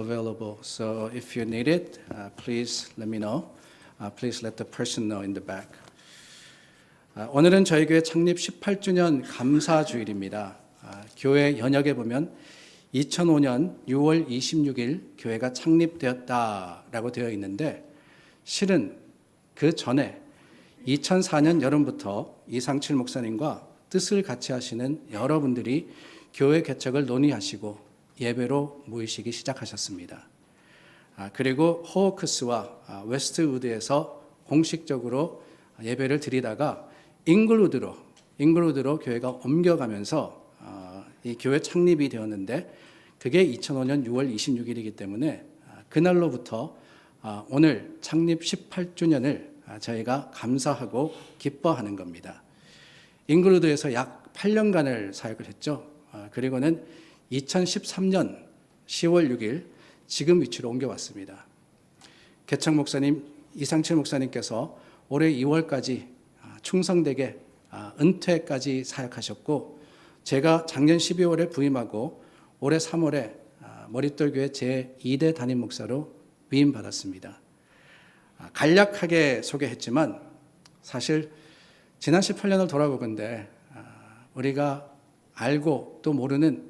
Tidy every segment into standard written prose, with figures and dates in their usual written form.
available. So if you need it, please let me know. Please let the person know in the back. 오늘은 저희 교회 창립 18주년 감사주일입니다. 교회 연역에 보면 2005년 6월 26일 교회가 창립되었다라고 되어 있는데 실은 그 전에 2004년 여름부터 이상칠 목사님과 뜻을 같이 하시는 여러분들이 교회 개척을 논의하시고 예배로 모이시기 시작하셨습니다. 그리고 호어크스와 웨스트우드에서 공식적으로 예배를 드리다가 잉글우드로 교회가 옮겨가면서 이 교회 창립이 되었는데 그게 2005년 6월 26일이기 때문에 그날로부터 오늘 창립 18주년을 저희가 감사하고 기뻐하는 겁니다. 잉글우드에서 약 8년간을 사역을 했죠. 그리고는 2013년 10월 6일 지금 위치로 옮겨왔습니다. 개척 목사님 이상칠 목사님께서 올해 2월까지 충성되게 은퇴까지 사역하셨고 제가 작년 12월에 부임하고 올해 3월에 머릿돌교회 제2대 담임 목사로 위임받았습니다. 간략하게 소개했지만 사실 지난 18년을 돌아보건대 우리가 알고 또 모르는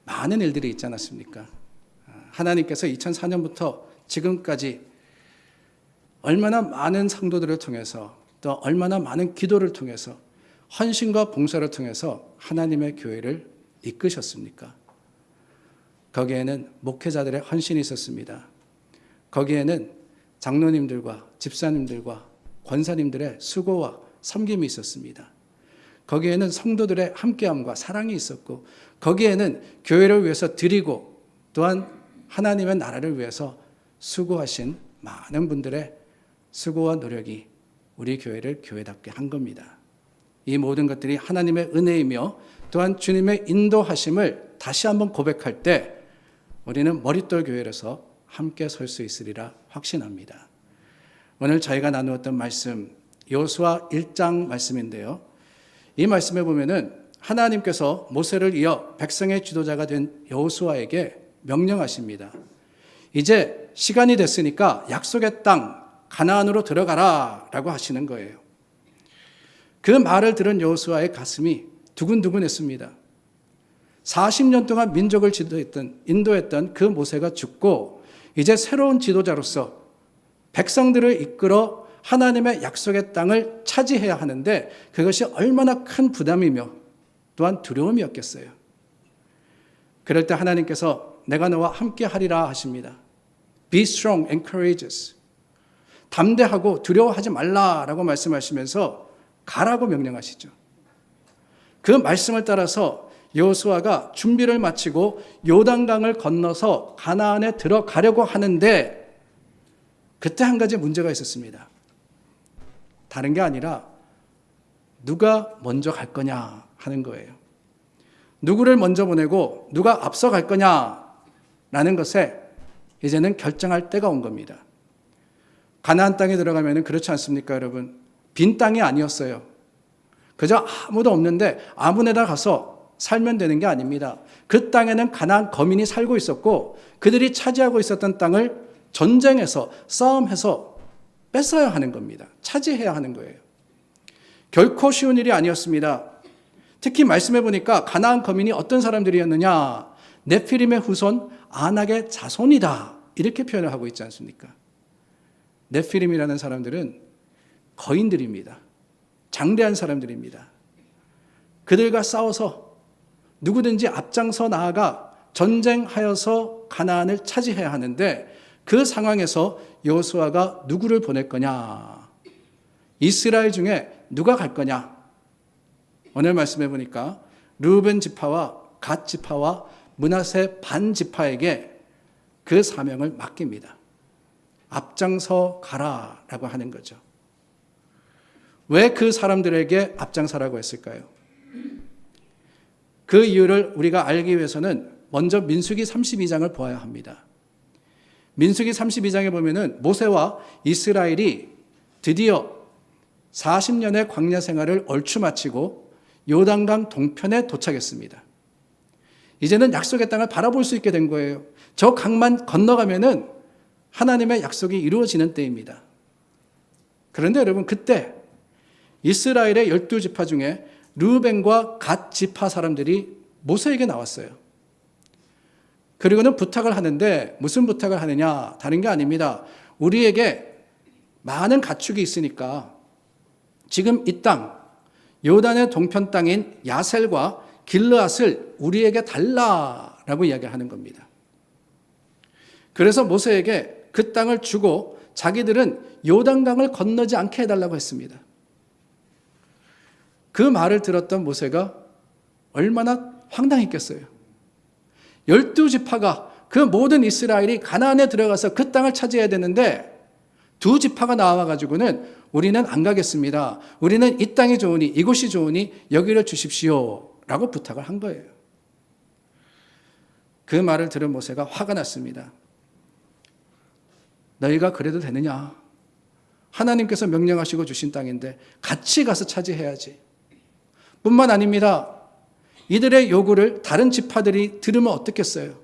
많은 일들이 있지 않았습니까? 하나님께서 2004년부터 지금까지 얼마나 많은 성도들을 통해서 또 얼마나 많은 기도를 통해서 헌신과 봉사를 통해서 하나님의 교회를 이끄셨습니까? 거기에는 목회자들의 헌신이 있었습니다. 거기에는 장로님들과 집사님들과 권사님들의 수고와 섬김이 있었습니다. 거기에는 성도들의 함께함과 사랑이 있었고 거기에는 교회를 위해서 드리고 또한 하나님의 나라를 위해서 수고하신 많은 분들의 수고와 노력이 우리 교회를 교회답게 한 겁니다. 이 모든 것들이 하나님의 은혜이며 또한 주님의 인도하심을 다시 한번 고백할 때 우리는 머릿돌 교회로서 함께 설 수 있으리라 확신합니다. 오늘 저희가 나누었던 말씀 여호수아 1장 말씀인데요. 이 말씀에 보면은 하나님께서 모세를 이어 백성의 지도자가 된 여호수아에게 명령하십니다. 이제 시간이 됐으니까 약속의 땅 가나안으로 들어가라 라고 하시는 거예요. 그 말을 들은 여호수아의 가슴이 두근두근했습니다. 40년 동안 민족을 인도했던 그 모세가 죽고 이제 새로운 지도자로서 백성들을 이끌어 하나님의 약속의 땅을 차지해야 하는데 그것이 얼마나 큰 부담이며 또한 두려움이었겠어요. 그럴 때 하나님께서 내가 너와 함께 하리라 하십니다. Be strong and courageous. 담대하고 두려워하지 말라라고 말씀하시면서 가라고 명령하시죠. 그 말씀을 따라서 여호수아가 준비를 마치고 요단강을 건너서 가나안에 들어가려고 하는데 그때 한 가지 문제가 있었습니다. 다른 게 아니라 누가 먼저 갈 거냐 하는 거예요. 누구를 먼저 보내고 누가 앞서 갈 거냐라는 것에 이제는 결정할 때가 온 겁니다. 가나안 땅에 들어가면 그렇지 않습니까, 여러분? 빈 땅이 아니었어요. 그저 아무도 없는데 아무 데나 가서 살면 되는 게 아닙니다. 그 땅에는 가나안 거민이 살고 있었고 그들이 차지하고 있었던 땅을 전쟁해서 싸움해서 뺏어야 하는 겁니다. 차지해야 하는 거예요. 결코 쉬운 일이 아니었습니다. 특히 말씀해 보니까 가나안 거민이 어떤 사람들이었느냐? 네피림의 후손 아낙의 자손이다. 이렇게 표현을 하고 있지 않습니까? 네피림이라는 사람들은 거인들입니다. 장대한 사람들입니다. 그들과 싸워서 누구든지 앞장서 나아가 전쟁하여서 가나안을 차지해야 하는데 그 상황에서 여호수아가 누구를 보낼 거냐? 이스라엘 중에 누가 갈 거냐? 오늘 말씀해 보니까 르우벤 지파와 갓 지파와 므낫세 반 지파에게 그 사명을 맡깁니다. 앞장서 가라라고 하는 거죠. 왜 그 사람들에게 앞장서라고 했을까요? 그 이유를 우리가 알기 위해서는 먼저 민수기 32장을 보아야 합니다. 민수기 32장에 보면은 모세와 이스라엘이 드디어 40년의 광야 생활을 얼추 마치고 요단강 동편에 도착했습니다. 이제는 약속의 땅을 바라볼 수 있게 된 거예요. 저 강만 건너가면은 하나님의 약속이 이루어지는 때입니다. 그런데 여러분, 그때 이스라엘의 12지파 중에 르우벤과 갓 지파 사람들이 모세에게 나왔어요. 그리고는 부탁을 하는데 무슨 부탁을 하느냐? 다른 게 아닙니다. 우리에게 많은 가축이 있으니까 지금 이 땅, 요단의 동편 땅인 야셀과 길르앗을 우리에게 달라라고 이야기하는 겁니다. 그래서 모세에게 그 땅을 주고 자기들은 요단강을 건너지 않게 해달라고 했습니다. 그 말을 들었던 모세가 얼마나 황당했겠어요. 12지파가 그 모든 이스라엘이 가나안에 들어가서 그 땅을 차지해야 되는데 2지파가 나와가지고는 우리는 안 가겠습니다. 우리는 이 땅이 좋으니 이곳이 좋으니 여기를 주십시오 라고 부탁을 한 거예요. 그 말을 들은 모세가 화가 났습니다. 너희가 그래도 되느냐? 하나님께서 명령하시고 주신 땅인데 같이 가서 차지해야지. 뿐만 아닙니다. 이들의 요구를 다른 지파들이 들으면 어떻겠어요?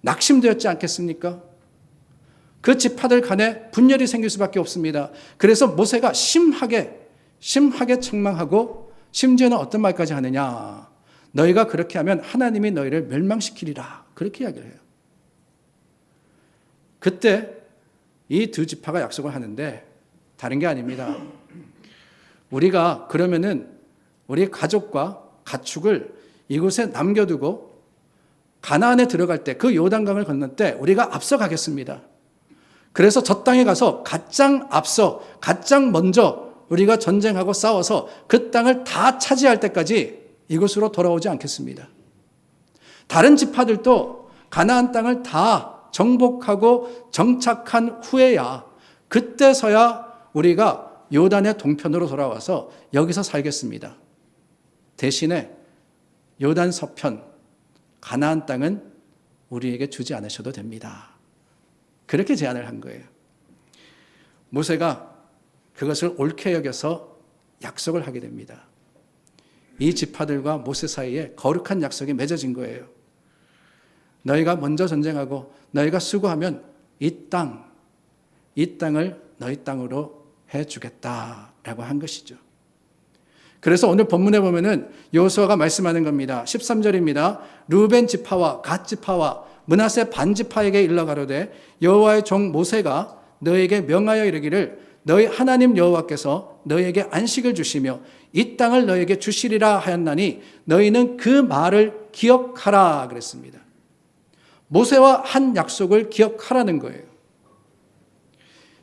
낙심되었지 않겠습니까? 그 지파들 간에 분열이 생길 수밖에 없습니다. 그래서 모세가 심하게 책망하고 심지어는 어떤 말까지 하느냐? 너희가 그렇게 하면 하나님이 너희를 멸망시키리라. 그렇게 이야기를 해요. 그때 이 2지파가 약속을 하는데 다른 게 아닙니다. 우리가 그러면은 우리 가족과 가축을 이곳에 남겨두고 가나안에 들어갈 때 그 요단강을 건널 때 우리가 앞서가겠습니다. 그래서 저 땅에 가서 가장 앞서 가장 먼저 우리가 전쟁하고 싸워서 그 땅을 다 차지할 때까지 이곳으로 돌아오지 않겠습니다. 다른 지파들도 가나안 땅을 다 정복하고 정착한 후에야 그때서야 우리가 요단의 동편으로 돌아와서 여기서 살겠습니다. 대신에 요단 서편 가나안 땅은 우리에게 주지 않으셔도 됩니다. 그렇게 제안을 한 거예요. 모세가 그것을 옳게 여겨서 약속을 하게 됩니다. 이 지파들과 모세 사이에 거룩한 약속이 맺어진 거예요. 너희가 먼저 전쟁하고 너희가 수고하면 이 땅을 너희 땅으로 해주겠다라고 한 것이죠. 그래서 오늘 본문에 보면은 여호수아가 말씀하는 겁니다. 13절입니다. 르우벤 지파와 갓 지파와 므낫세 반 지파에게 일러 가로되 여호와의 종 모세가 너에게 명하여 이르기를 너희 하나님 여호와께서 너희에게 안식을 주시며 이 땅을 너희에게 주시리라 하였나니 너희는 그 말을 기억하라 그랬습니다. 모세와 한 약속을 기억하라는 거예요.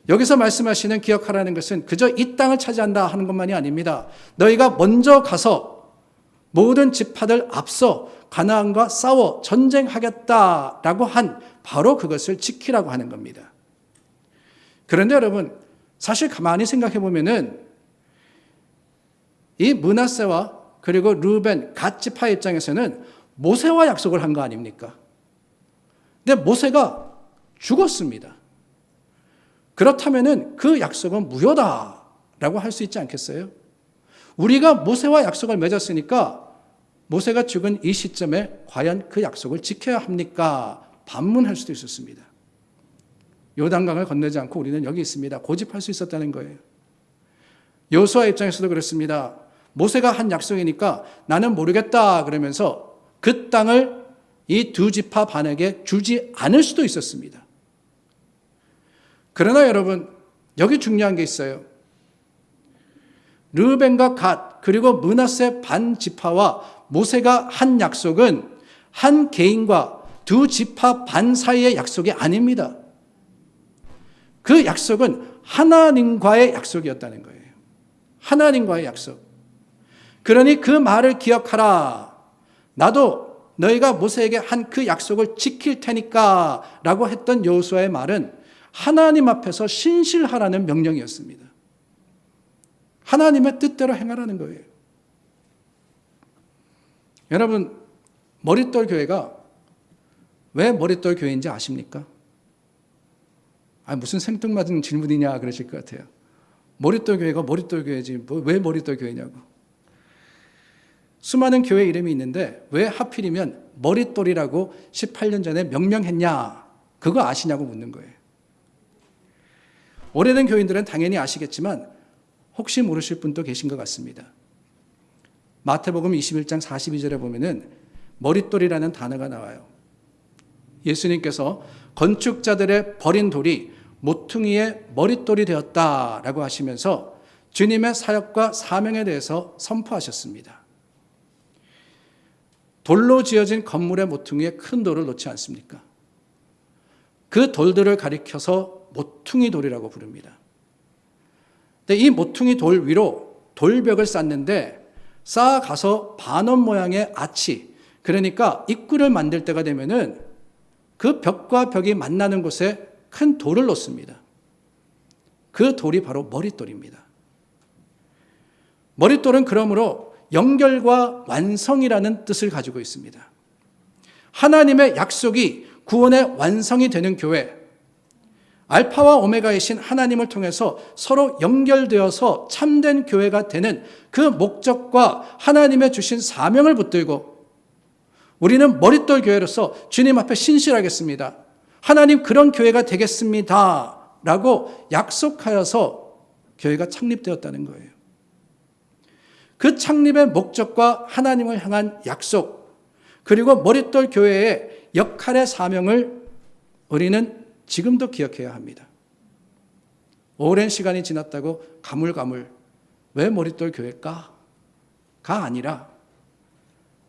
여기서 말씀하시는 기억하라는 것은 그저 이 땅을 차지한다 하는 것만이 아닙니다. 너희가 먼저 가서 모든 지파들 앞서 가나안과 싸워 전쟁하겠다라고 한 바로 그것을 지키라고 하는 겁니다. 그런데 여러분, 사실 가만히 생각해 보면은 이 므낫세와 그리고 르우벤, 갓 지파의 입장에서는 모세와 약속을 한 거 아닙니까? 근데 모세가 죽었습니다. 그렇다면은 그 약속은 무효다라고 할 수 있지 않겠어요? 우리가 모세와 약속을 맺었으니까 모세가 죽은 이 시점에 과연 그 약속을 지켜야 합니까? 반문할 수도 있었습니다. 요단강을 건너지 않고 우리는 여기 있습니다. 고집할 수 있었다는 거예요. 여호수아 입장에서도 그렇습니다. 모세가 한 약속이니까 나는 모르겠다 그러면서 그 땅을 이 2지파 반에게 주지 않을 수도 있었습니다. 그러나 여러분, 여기 중요한 게 있어요. 르우벤과 갓 그리고 므낫세 반 지파와 모세가 한 약속은 한 개인과 2지파 반 사이의 약속이 아닙니다. 그 약속은 하나님과의 약속이었다는 거예요. 하나님과의 약속. 그러니 그 말을 기억하라. 나도 너희가 모세에게 한 그 약속을 지킬 테니까 라고 했던 여호수아의 말은 하나님 앞에서 신실하라는 명령이었습니다. 하나님의 뜻대로 행하라는 거예요. 여러분, 머릿돌 교회가 왜 머릿돌 교회인지 아십니까? 무슨 생뚱맞은 질문이냐 그러실 것 같아요. 머릿돌 교회가 머릿돌 교회지 왜 머릿돌 교회냐고. 수많은 교회 이름이 있는데 왜 하필이면 머릿돌이라고 18년 전에 명명했냐? 그거 아시냐고 묻는 거예요. 오래된 교인들은 당연히 아시겠지만 혹시 모르실 분도 계신 것 같습니다. 마태복음 21장 42절에 보면은 머릿돌이라는 단어가 나와요. 예수님께서 건축자들의 버린 돌이 모퉁이의 머릿돌이 되었다라고 하시면서 주님의 사역과 사명에 대해서 선포하셨습니다. 돌로 지어진 건물의 모퉁이에 큰 돌을 놓지 않습니까? 그 돌들을 가리켜서 모퉁이 돌이라고 부릅니다. 근데 이 모퉁이 돌 위로 돌벽을 쌓는데 쌓아가서 반원 모양의 아치, 그러니까 입구를 만들 때가 되면은 그 벽과 벽이 만나는 곳에 큰 돌을 놓습니다. 그 돌이 바로 머릿돌입니다. 머릿돌은 그러므로 연결과 완성이라는 뜻을 가지고 있습니다. 하나님의 약속이 구원의 완성이 되는 교회, 알파와 오메가이신 하나님을 통해서 서로 연결되어서 참된 교회가 되는 그 목적과 하나님의 주신 사명을 붙들고 우리는 머릿돌 교회로서 주님 앞에 신실하겠습니다. 하나님 그런 교회가 되겠습니다. 라고 약속하여서 교회가 창립되었다는 거예요. 그 창립의 목적과 하나님을 향한 약속, 그리고 머릿돌 교회의 역할의 사명을 우리는 지금도 기억해야 합니다. 오랜 시간이 지났다고 가물가물 왜 머릿돌 교회일까? 가 아니라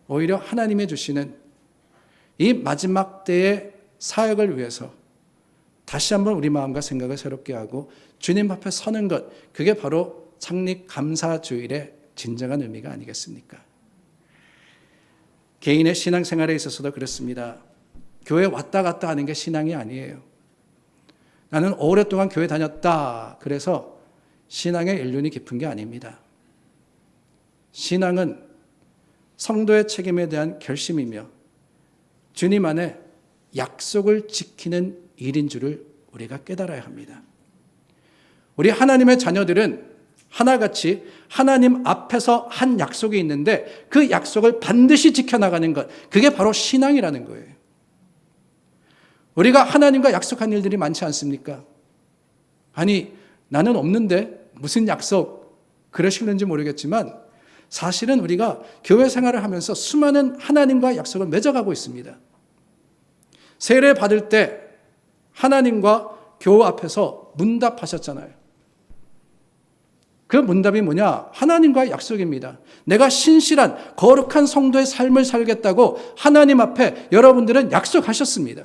오히려 하나님이 주시는 이 마지막 때의 사역을 위해서 다시 한번 우리 마음과 생각을 새롭게 하고 주님 앞에 서는 것, 그게 바로 창립 감사주일의 진정한 의미가 아니겠습니까? 개인의 신앙생활에 있어서도 그렇습니다. 교회 왔다 갔다 하는 게 신앙이 아니에요. 나는 오랫동안 교회 다녔다. 그래서 신앙의 연륜이 깊은 게 아닙니다. 신앙은 성도의 책임에 대한 결심이며 주님 안에 약속을 지키는 일인 줄을 우리가 깨달아야 합니다. 우리 하나님의 자녀들은 하나같이 하나님 앞에서 한 약속이 있는데 그 약속을 반드시 지켜나가는 것, 그게 바로 신앙이라는 거예요. 우리가 하나님과 약속한 일들이 많지 않습니까? 아니, 나는 없는데 무슨 약속 그러시는지 모르겠지만 사실은 우리가 교회 생활을 하면서 수많은 하나님과 약속을 맺어가고 있습니다. 세례 받을 때 하나님과 교우 앞에서 문답하셨잖아요. 그 문답이 뭐냐? 하나님과의 약속입니다. 내가 신실한 거룩한 성도의 삶을 살겠다고 하나님 앞에 여러분들은 약속하셨습니다.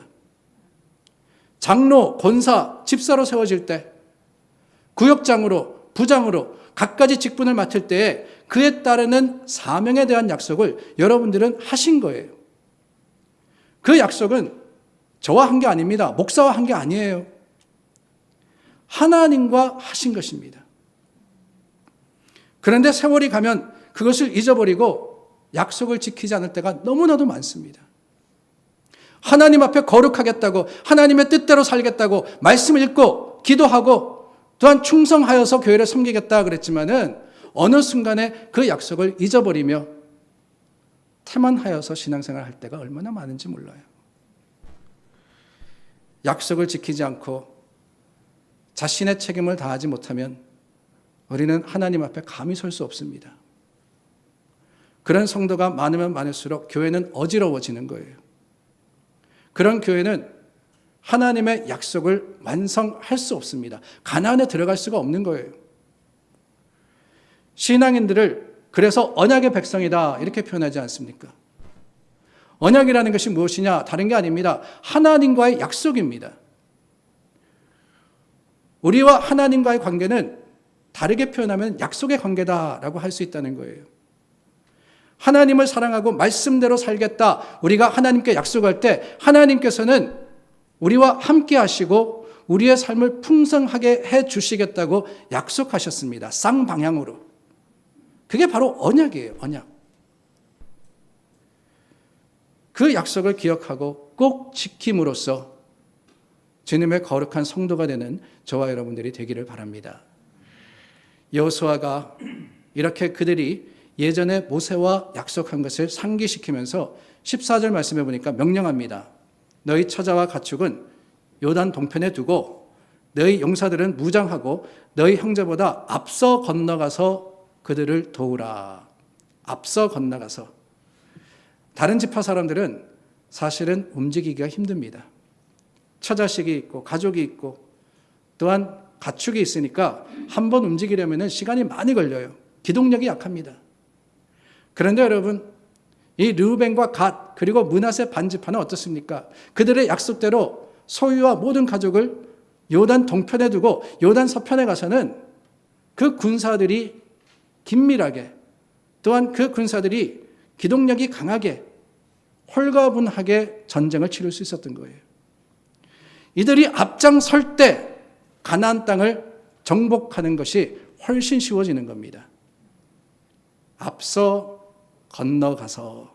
장로, 권사, 집사로 세워질 때 구역장으로, 부장으로 각가지 직분을 맡을 때에 그에 따르는 사명에 대한 약속을 여러분들은 하신 거예요. 그 약속은 저와 한 게 아닙니다. 목사와 한 게 아니에요. 하나님과 하신 것입니다. 그런데 세월이 가면 그것을 잊어버리고 약속을 지키지 않을 때가 너무나도 많습니다. 하나님 앞에 거룩하겠다고, 하나님의 뜻대로 살겠다고 말씀을 읽고 기도하고 또한 충성하여서 교회를 섬기겠다 그랬지만은 어느 순간에 그 약속을 잊어버리며 태만하여서 신앙생활을 할 때가 얼마나 많은지 몰라요. 약속을 지키지 않고 자신의 책임을 다하지 못하면 우리는 하나님 앞에 감히 설 수 없습니다. 그런 성도가 많으면 많을수록 교회는 어지러워지는 거예요. 그런 교회는 하나님의 약속을 완성할 수 없습니다. 가나안에 들어갈 수가 없는 거예요. 신앙인들을 그래서 언약의 백성이다 이렇게 표현하지 않습니까? 언약이라는 것이 무엇이냐? 다른 게 아닙니다. 하나님과의 약속입니다. 우리와 하나님과의 관계는 다르게 표현하면 약속의 관계다라고 할 수 있다는 거예요. 하나님을 사랑하고 말씀대로 살겠다. 우리가 하나님께 약속할 때 하나님께서는 우리와 함께 하시고 우리의 삶을 풍성하게 해 주시겠다고 약속하셨습니다. 쌍방향으로. 그게 바로 언약이에요. 언약. 그 약속을 기억하고 꼭 지킴으로써 주님의 거룩한 성도가 되는 저와 여러분들이 되기를 바랍니다. 여호수아가 이렇게 그들이 예전에 모세와 약속한 것을 상기시키면서 14절 말씀해 보니까 명령합니다. 너희 처자와 가축은 요단 동편에 두고 너희 용사들은 무장하고 너희 형제보다 앞서 건너가서 그들을 도우라. 앞서 건너가서. 다른 지파 사람들은 사실은 움직이기가 힘듭니다. 처자식이 있고 가족이 있고 또한 가축이 있으니까 한번 움직이려면 시간이 많이 걸려요. 기동력이 약합니다. 그런데 여러분, 이 르우벤과 갓 그리고 므낫세 반지파는 어떻습니까? 그들의 약속대로 소유와 모든 가족을 요단 동편에 두고 요단 서편에 가서는 그 군사들이 긴밀하게 또한 그 군사들이 기동력이 강하게 홀가분하게 전쟁을 치를 수 있었던 거예요. 이들이 앞장설 때 가나안 땅을 정복하는 것이 훨씬 쉬워지는 겁니다. 앞서 건너가서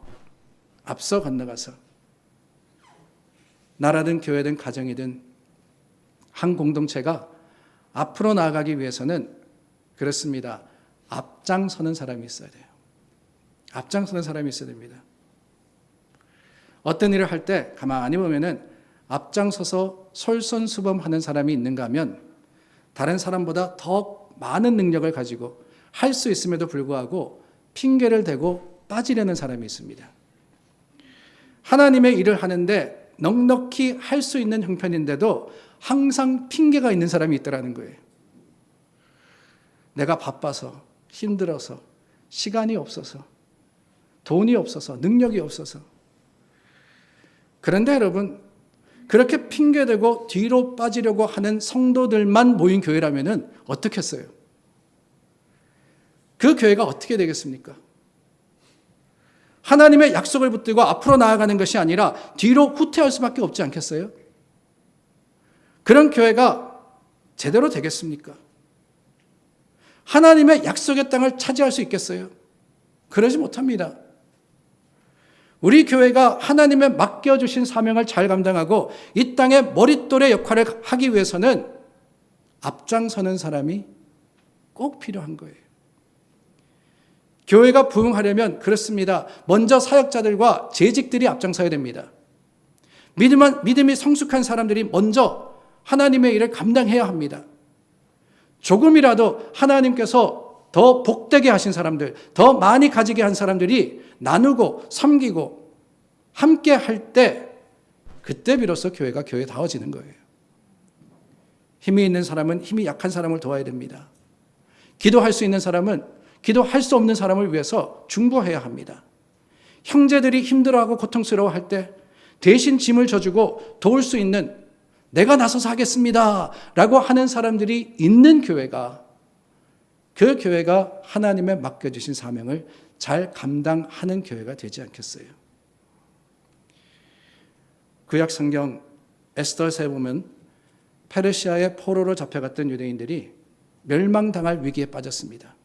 나라든 교회든 가정이든 한 공동체가 앞으로 나아가기 위해서는 그렇습니다. 앞장서는 사람이 있어야 돼요. 앞장서는 사람이 있어야 됩니다. 어떤 일을 할 때 가만히 보면은 앞장서서 솔선수범하는 사람이 있는가 하면 다른 사람보다 더 많은 능력을 가지고 할 수 있음에도 불구하고 핑계를 대고 빠지려는 사람이 있습니다. 하나님의 일을 하는데 넉넉히 할 수 있는 형편인데도 항상 핑계가 있는 사람이 있더라는 거예요. 내가 바빠서, 힘들어서, 시간이 없어서, 돈이 없어서, 능력이 없어서. 그런데 여러분, 그렇게 핑계대고 뒤로 빠지려고 하는 성도들만 모인 교회라면 어떻겠어요? 그 교회가 어떻게 되겠습니까? 하나님의 약속을 붙들고 앞으로 나아가는 것이 아니라 뒤로 후퇴할 수밖에 없지 않겠어요? 그런 교회가 제대로 되겠습니까? 하나님의 약속의 땅을 차지할 수 있겠어요? 그러지 못합니다. 우리 교회가 하나님의 맡겨주신 사명을 잘 감당하고 이 땅의 머릿돌의 역할을 하기 위해서는 앞장서는 사람이 꼭 필요한 거예요. 교회가 부흥하려면 그렇습니다. 먼저 사역자들과 재직들이 앞장서야 됩니다. 믿음이 성숙한 사람들이 먼저 하나님의 일을 감당해야 합니다. 조금이라도 하나님께서 더 복되게 하신 사람들, 더 많이 가지게 한 사람들이 나누고 섬기고 함께 할 때 그때 비로소 교회가 교회다워지는 거예요. 힘이 있는 사람은 힘이 약한 사람을 도와야 됩니다. 기도할 수 있는 사람은 기도할 수 없는 사람을 위해서 중보해야 합니다. 형제들이 힘들어하고 고통스러워할 때 대신 짐을 져주고 도울 수 있는 내가 나서서 하겠습니다 라고 하는 사람들이 있는 교회가 그 교회가 하나님의 맡겨주신 사명을 잘 감당하는 교회가 되지 않겠어요? 구약 성경 에스더서에 보면 페르시아의 포로로 잡혀갔던 유대인들이 멸망당할 위기에 빠졌습니다.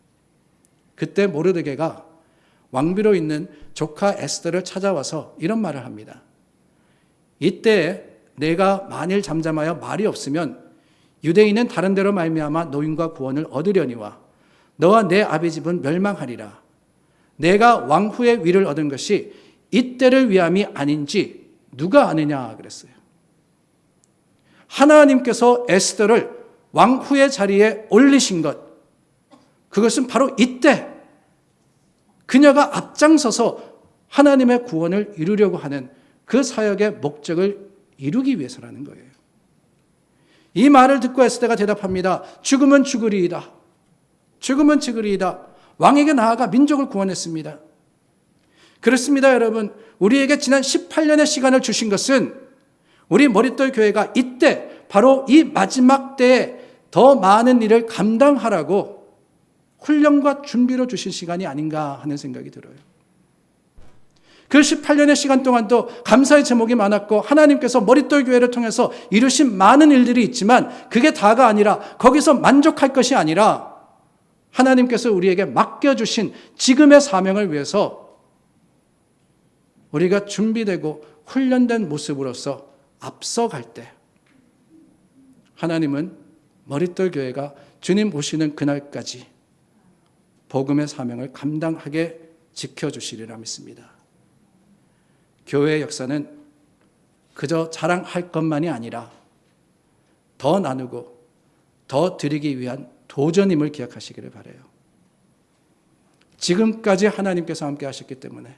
그때 모르드게가 왕비로 있는 조카 에스더를 찾아와서 이런 말을 합니다. 이때 내가 만일 잠잠하여 말이 없으면 유대인은 다른 데로 말미암아 노임과 구원을 얻으려니와 너와 내 아비 집은 멸망하리라. 내가 왕후의 위를 얻은 것이 이때를 위함이 아닌지 누가 아느냐 그랬어요. 하나님께서 에스더를 왕후의 자리에 올리신 것, 그것은 바로 이때 그녀가 앞장서서 하나님의 구원을 이루려고 하는 그 사역의 목적을 이루기 위해서라는 거예요. 이 말을 듣고 에스더가 대답합니다. 죽으면 죽으리이다. 죽으면 죽으리이다. 왕에게 나아가 민족을 구원했습니다. 그렇습니다, 여러분. 우리에게 지난 18년의 시간을 주신 것은 우리 머릿돌 교회가 이때 바로 이 마지막 때에 더 많은 일을 감당하라고 훈련과 준비로 주신 시간이 아닌가 하는 생각이 들어요. 그 18년의 시간 동안도 감사의 제목이 많았고 하나님께서 머릿돌 교회를 통해서 이루신 많은 일들이 있지만 그게 다가 아니라 거기서 만족할 것이 아니라 하나님께서 우리에게 맡겨주신 지금의 사명을 위해서 우리가 준비되고 훈련된 모습으로서 앞서갈 때 하나님은 머릿돌 교회가 주님 오시는 그날까지 복음의 사명을 감당하게 지켜주시리라 믿습니다. 교회의 역사는 그저 자랑할 것만이 아니라 더 나누고 더 드리기 위한 도전임을 기억하시기를 바라요. 지금까지 하나님께서 함께 하셨기 때문에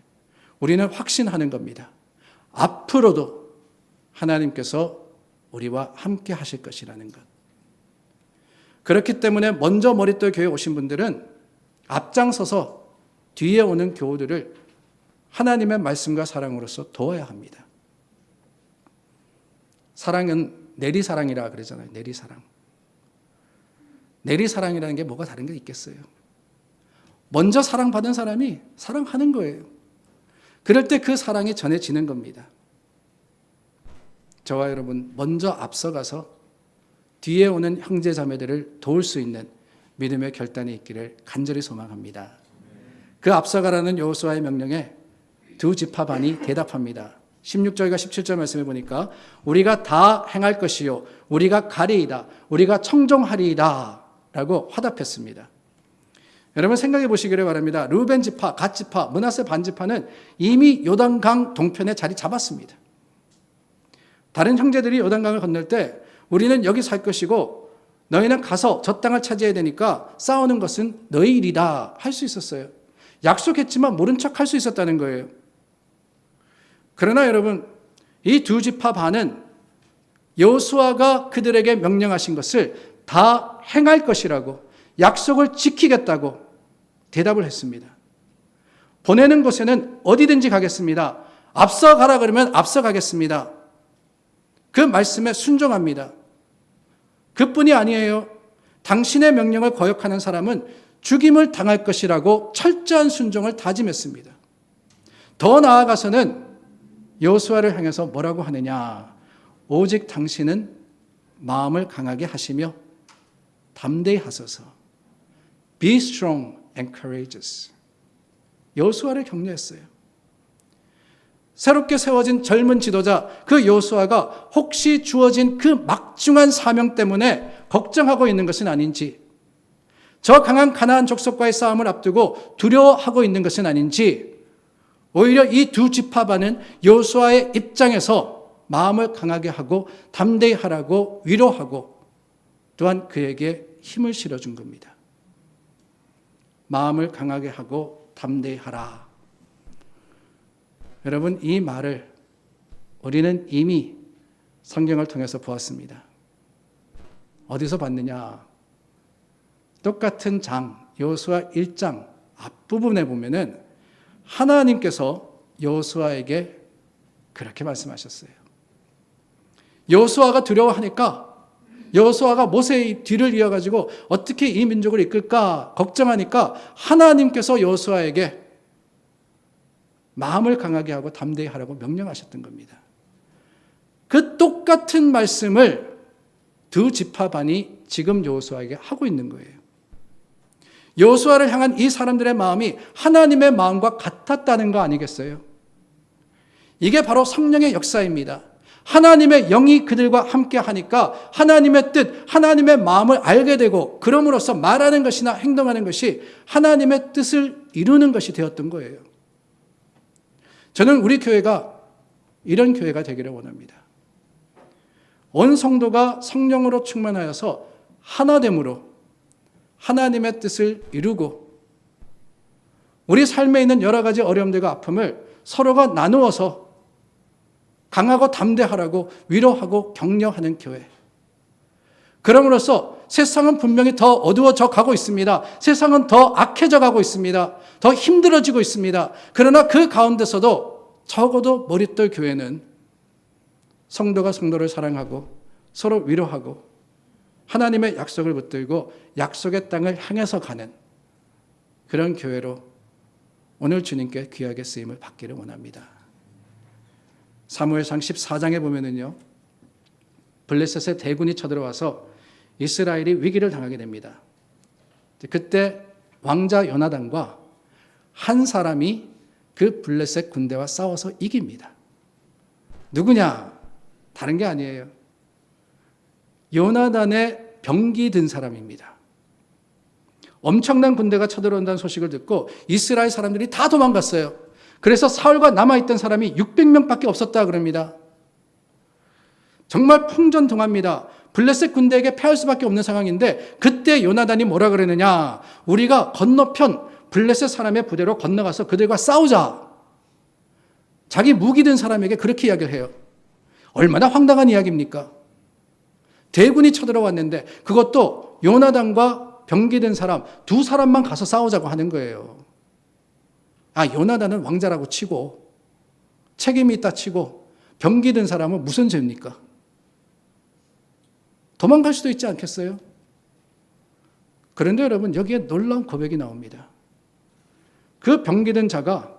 우리는 확신하는 겁니다. 앞으로도 하나님께서 우리와 함께 하실 것이라는 것. 그렇기 때문에 먼저 머릿돌 교회에 오신 분들은 앞장서서 뒤에 오는 교우들을 하나님의 말씀과 사랑으로서 도와야 합니다. 사랑은 내리사랑이라 그러잖아요. 내리사랑. 내리사랑이라는 게 뭐가 다른 게 있겠어요? 먼저 사랑받은 사람이 사랑하는 거예요. 그럴 때 그 사랑이 전해지는 겁니다. 저와 여러분 먼저 앞서가서 뒤에 오는 형제 자매들을 도울 수 있는 믿음의 결단이 있기를 간절히 소망합니다. 그 앞서가라는 여호수아의 명령에 두 지파 반이 대답합니다. 16절과 17절 말씀해 보니까 우리가 다 행할 것이요 우리가 가리이다 우리가 청종하리이다 라고 화답했습니다. 여러분 생각해 보시기를 바랍니다. 르우벤 지파, 갓 지파, 므낫세 반 지파는 이미 요단강 동편에 자리 잡았습니다. 다른 형제들이 요단강을 건널 때 우리는 여기 살 것이고 너희는 가서 저 땅을 차지해야 되니까 싸우는 것은 너희 일이다 할 수 있었어요. 약속했지만 모른 척 할 수 있었다는 거예요. 그러나 여러분 이 두 지파 반은 여호수아가 그들에게 명령하신 것을 다 행할 것이라고 약속을 지키겠다고 대답을 했습니다. 보내는 곳에는 어디든지 가겠습니다. 앞서 가라 그러면 앞서 가겠습니다. 그 말씀에 순종합니다. 그뿐이 아니에요. 당신의 명령을 거역하는 사람은 죽임을 당할 것이라고 철저한 순종을 다짐했습니다. 더 나아가서는 여호수아를 향해서 뭐라고 하느냐? 오직 당신은 마음을 강하게 하시며 담대히 하소서. Be strong and courageous. 여호수아를 격려했어요. 새롭게 세워진 젊은 지도자 그 여호수아가 혹시 주어진 그 막중한 사명 때문에 걱정하고 있는 것은 아닌지, 저 강한 가나안 족속과의 싸움을 앞두고 두려워하고 있는 것은 아닌지, 오히려 이 두 지파반은 여호수아의 입장에서 마음을 강하게 하고 담대히 하라고 위로하고 또한 그에게 힘을 실어준 겁니다. 마음을 강하게 하고 담대히 하라. 여러분 이 말을 우리는 이미 성경을 통해서 보았습니다. 어디서 봤느냐? 똑같은 장 여호수아 1장 앞부분에 보면은 하나님께서 여호수아에게 그렇게 말씀하셨어요. 여호수아가 두려워하니까 여호수아가 모세의 뒤를 이어가지고 어떻게 이 민족을 이끌까 걱정하니까 하나님께서 여호수아에게 마음을 강하게 하고 담대히 하라고 명령하셨던 겁니다. 그 똑같은 말씀을 두 지파반이 지금 여호수아에게 하고 있는 거예요. 여호수아를 향한 이 사람들의 마음이 하나님의 마음과 같았다는 거 아니겠어요? 이게 바로 성령의 역사입니다. 하나님의 영이 그들과 함께 하니까 하나님의 뜻, 하나님의 마음을 알게 되고 그럼으로써 말하는 것이나 행동하는 것이 하나님의 뜻을 이루는 것이 되었던 거예요. 저는 우리 교회가 이런 교회가 되기를 원합니다. 온 성도가 성령으로 충만하여서 하나됨으로 하나님의 뜻을 이루고 우리 삶에 있는 여러 가지 어려움들과 아픔을 서로가 나누어서 강하고 담대하라고 위로하고 격려하는 교회. 그럼으로써 세상은 분명히 더 어두워져 가고 있습니다. 세상은 더 악해져 가고 있습니다. 더 힘들어지고 있습니다. 그러나 그 가운데서도 적어도 머릿돌 교회는 성도가 성도를 사랑하고 서로 위로하고 하나님의 약속을 붙들고 약속의 땅을 향해서 가는 그런 교회로 오늘 주님께 귀하게 쓰임을 받기를 원합니다. 사무엘상 14장에 보면은요, 블레셋의 대군이 쳐들어와서 이스라엘이 위기를 당하게 됩니다. 그때 왕자 요나단과 한 사람이 그 블레셋 군대와 싸워서 이깁니다. 누구냐? 다른 게 아니에요. 요나단의 병기 든 사람입니다. 엄청난 군대가 쳐들어온다는 소식을 듣고 이스라엘 사람들이 다 도망갔어요. 그래서 사울과 남아있던 사람이 600명밖에 없었다 그럽니다. 정말 풍전등화입니다. 블레셋 군대에게 패할 수밖에 없는 상황인데 그때 요나단이 뭐라 그러느냐, 우리가 건너편 블레셋 사람의 부대로 건너가서 그들과 싸우자. 자기 무기 든 사람에게 그렇게 이야기를 해요. 얼마나 황당한 이야기입니까? 대군이 쳐들어왔는데 그것도 요나단과 병기 든 사람 두 사람만 가서 싸우자고 하는 거예요. 요나단은 왕자라고 치고 책임이 있다 치고 병기 든 사람은 무슨 죄입니까? 도망갈 수도 있지 않겠어요? 그런데 여러분, 여기에 놀라운 고백이 나옵니다. 그 병기 든 자가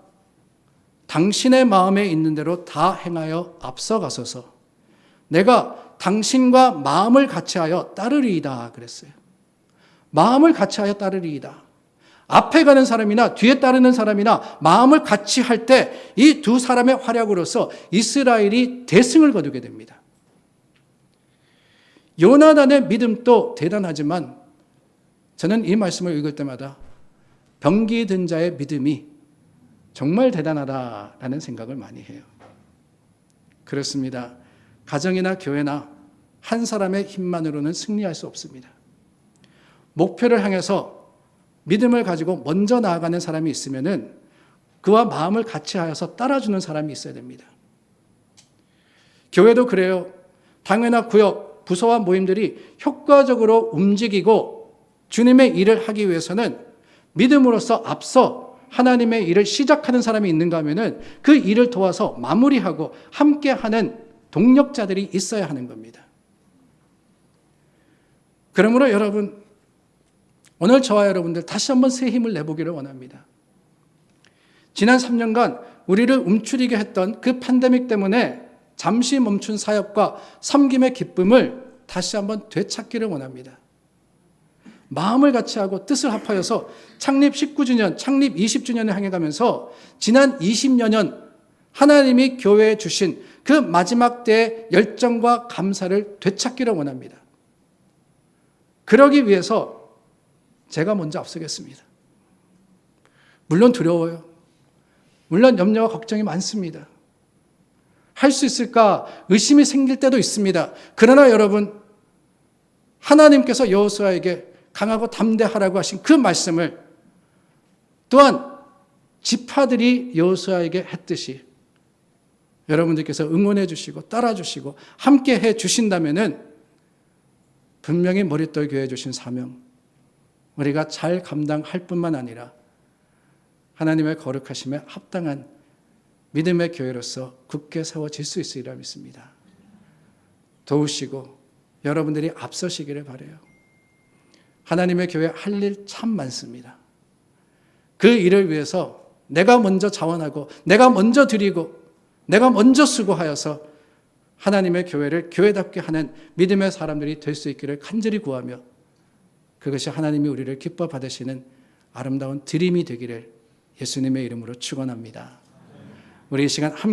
당신의 마음에 있는 대로 다 행하여 앞서가소서 내가 당신과 마음을 같이하여 따르리이다 그랬어요. 마음을 같이하여 따르리이다. 앞에 가는 사람이나 뒤에 따르는 사람이나 마음을 같이 할 때 이 두 사람의 활약으로서 이스라엘이 대승을 거두게 됩니다. 요나단의 믿음도 대단하지만 저는 이 말씀을 읽을 때마다 병기 든 자의 믿음이 정말 대단하다라는 생각을 많이 해요. 그렇습니다. 가정이나 교회나 한 사람의 힘만으로는 승리할 수 없습니다. 목표를 향해서 믿음을 가지고 먼저 나아가는 사람이 있으면은 그와 마음을 같이 하여서 따라주는 사람이 있어야 됩니다. 교회도 그래요. 당회나 구역, 부서와 모임들이 효과적으로 움직이고 주님의 일을 하기 위해서는 믿음으로써 앞서 하나님의 일을 시작하는 사람이 있는가 하면은 그 일을 도와서 마무리하고 함께하는 동력자들이 있어야 하는 겁니다. 그러므로 여러분, 오늘 저와 여러분들 다시 한번 새 힘을 내보기를 원합니다. 지난 3년간 우리를 움츠리게 했던 그 팬데믹 때문에 잠시 멈춘 사역과 섬김의 기쁨을 다시 한번 되찾기를 원합니다. 마음을 같이 하고 뜻을 합하여서 창립 19주년, 창립 20주년을 향해 가면서 지난 20여 년 하나님이 교회에 주신 그 마지막 때의 열정과 감사를 되찾기를 원합니다. 그러기 위해서 제가 먼저 앞서겠습니다. 물론 두려워요. 물론 염려와 걱정이 많습니다. 할 수 있을까 의심이 생길 때도 있습니다. 그러나 여러분, 하나님께서 여호수아에게 강하고 담대하라고 하신 그 말씀을 또한 지파들이 여호수아에게 했듯이 여러분들께서 응원해 주시고 따라 주시고 함께 해 주신다면은 분명히 머릿돌 교회에 주신 사명 우리가 잘 감당할 뿐만 아니라 하나님의 거룩하심에 합당한 믿음의 교회로서 굳게 세워질 수 있으리라 믿습니다. 도우시고 여러분들이 앞서시기를 바라요. 하나님의 교회 할 일 참 많습니다. 그 일을 위해서 내가 먼저 자원하고 내가 먼저 드리고 내가 먼저 수고하여서 하나님의 교회를 교회답게 하는 믿음의 사람들이 될 수 있기를 간절히 구하며 그것이 하나님이 우리를 기뻐 받으시는 아름다운 드림이 되기를 예수님의 이름으로 축원합니다. 우리 이 시간 함께